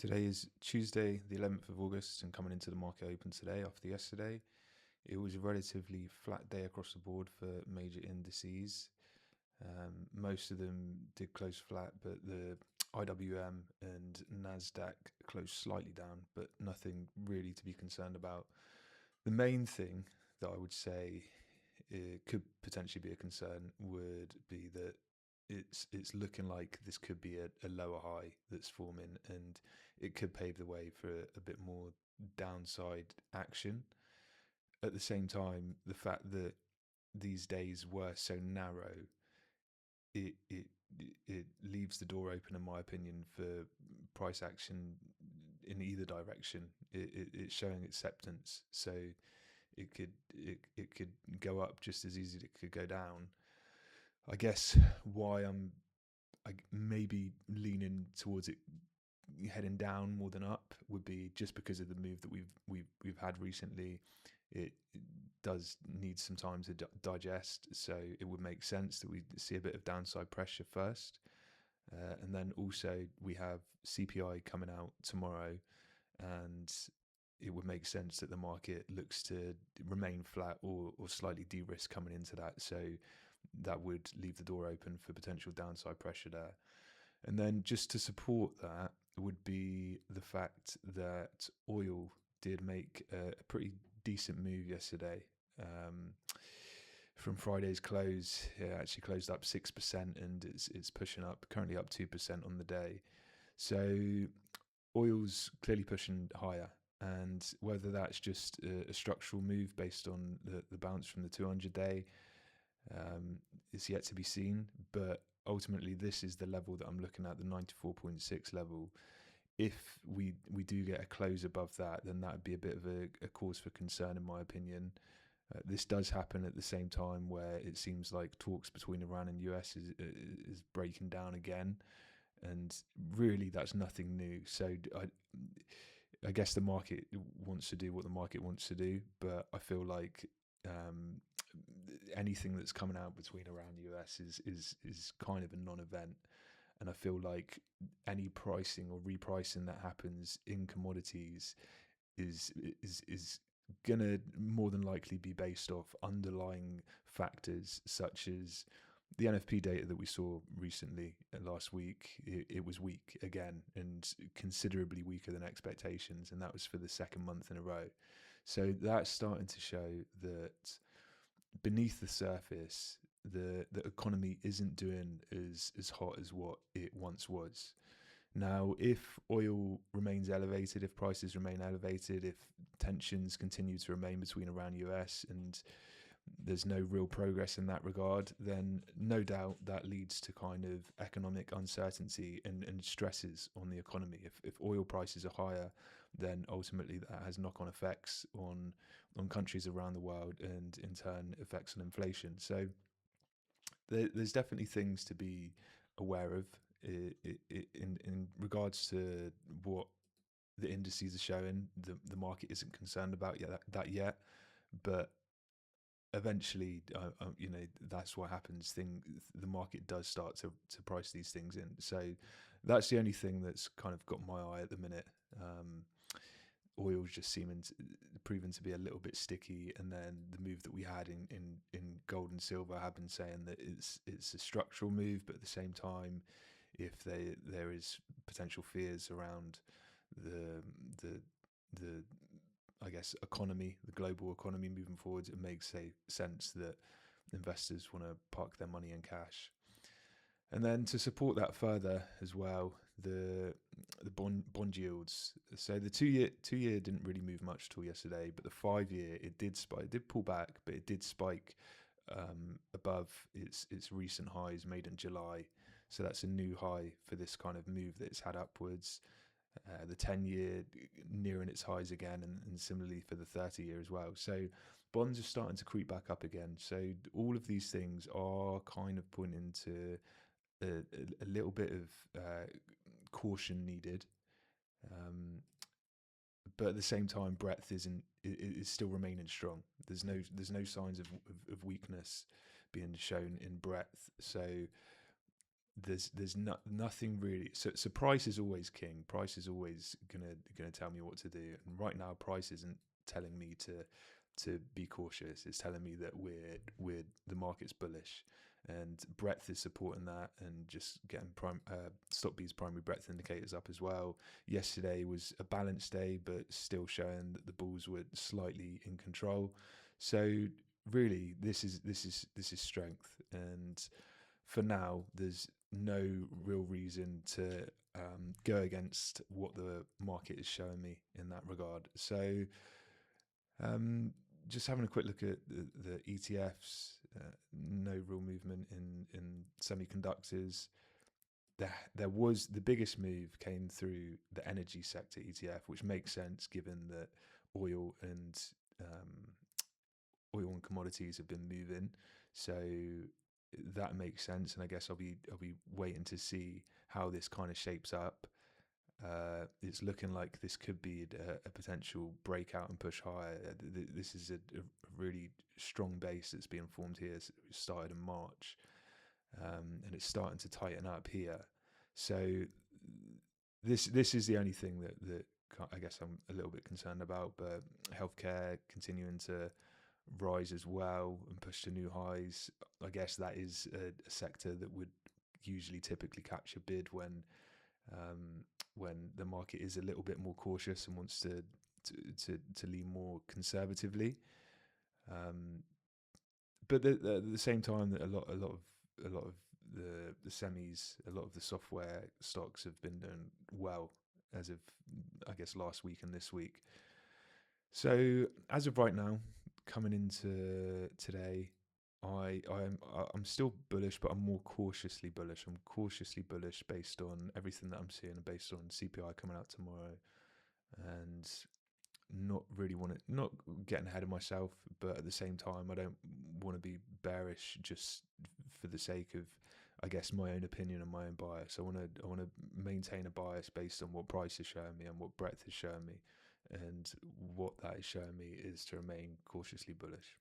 Today is Tuesday, the 11th of August, and coming into the market open today after yesterday, it was a relatively flat day across the board for major indices. Most of them did close flat, but the IWM and NASDAQ closed slightly down, but nothing really to be concerned about. The main thing that I would say could potentially be a concern would be that it's looking like this could be a lower high that's forming, and it could pave the way for a bit more downside action. At the same time, the fact that these days were so narrow, it it it leaves the door open, in my opinion, for price action in either direction. It's showing acceptance, so it could go up just as easy as it could go down. I guess why I maybe leaning towards it heading down more than up would be just because of the move that we've had recently. It does need some time to digest, so it would make sense that we see a bit of downside pressure first, and then also we have CPI coming out tomorrow, and it would make sense that the market looks to remain flat or slightly de-risk coming into that. So that would leave the door open for potential downside pressure there. And then just to support that would be the fact that oil did make a pretty decent move yesterday. From Friday's close, it actually closed up 6%, and it's pushing up, currently up 2% on the day. So oil's clearly pushing higher, and whether that's just a structural move based on the bounce from the 200-day is yet to be seen. But ultimately, this is the level that I'm looking at, the 94.6 level. If we do get a close above that, then that would be a bit of a cause for concern, in my opinion. This does happen at the same time where it seems like talks between Iran and US is breaking down again, and really that's nothing new. So I guess the market wants to do what the market wants to do, but I feel like anything that's coming out between Iran and US is kind of a non-event. And I feel like any pricing or repricing that happens in commodities is gonna more than likely be based off underlying factors such as the NFP data that we saw recently last week. It was weak again, and considerably weaker than expectations, and that was for the second month in a row. So that's starting to show that beneath the surface, the economy isn't doing as hot as what it once was. Now, if oil remains elevated, if prices remain elevated, if tensions continue to remain between Iran and US, and there's no real progress in that regard, then no doubt that leads to kind of economic uncertainty and stresses on the economy. If oil prices are higher, then ultimately that has knock-on effects on countries around the world, and in turn effects on inflation. So there's definitely things to be aware of in regards to what the indices are showing. The market isn't concerned about that yet, but eventually, that's what happens. The market does start to price these things in. So that's the only thing that's kind of got my eye at the minute. Oil's just proven to be a little bit sticky, and then the move that we had in gold and silver, have been saying that it's a structural move, but at the same time, if there is potential fears around the the I guess economy, the global economy moving forwards, it makes sense that investors want to park their money in cash. And then to support that further as well, the bond yields. So the two year didn't really move much till yesterday, but the 5 year it did spike. It did pull back, but it did spike above its recent highs made in July. So that's a new high for this kind of move that it's had upwards. The 10 year nearing its highs again, and similarly for the 30 year as well. So bonds are starting to creep back up again. So all of these things are kind of pointing to a little bit of caution needed. But at the same time, breadth is still remaining strong. There's no signs of weakness being shown in breadth. So there's nothing really. So price is always king. Price is always gonna tell me what to do. And right now, price isn't telling me to be cautious. It's telling me that we're the market's bullish, and breadth is supporting that, and just getting stock B's primary breadth indicators up as well. Yesterday was a balanced day, but still showing that the bulls were slightly in control. So really, this is strength, and for now, there's no real reason to go against what the market is showing me in that regard. So, um, just having a quick look at the ETFs, no real movement in semiconductors. There was the biggest move came through the energy sector ETF, which makes sense given that oil and um, oil and commodities have been moving. So that makes sense, and I guess I'll be waiting to see how this kind of shapes up. It's looking like this could be a potential breakout and push higher. This is a really strong base that's being formed here. It started in March, and it's starting to tighten up here. So this is the only thing that I guess I'm a little bit concerned about. But healthcare continuing to rise as well and push to new highs. I guess that is a sector that would usually typically catch a bid when the market is a little bit more cautious and wants to lean more conservatively. Um, but at the same time, that a lot of the semis, a lot of the software stocks have been doing well as of, I guess, last week and this week. So as of right now, coming into today, I'm still bullish, but I'm more cautiously bullish. I'm cautiously bullish based on everything that I'm seeing, and based on CPI coming out tomorrow, and not getting ahead of myself, but at the same time, I don't want to be bearish just for the sake of, I guess, my own opinion and my own bias. I want to maintain a bias based on what price is showing me and what breadth is showing me, and what that is showing me is to remain cautiously bullish.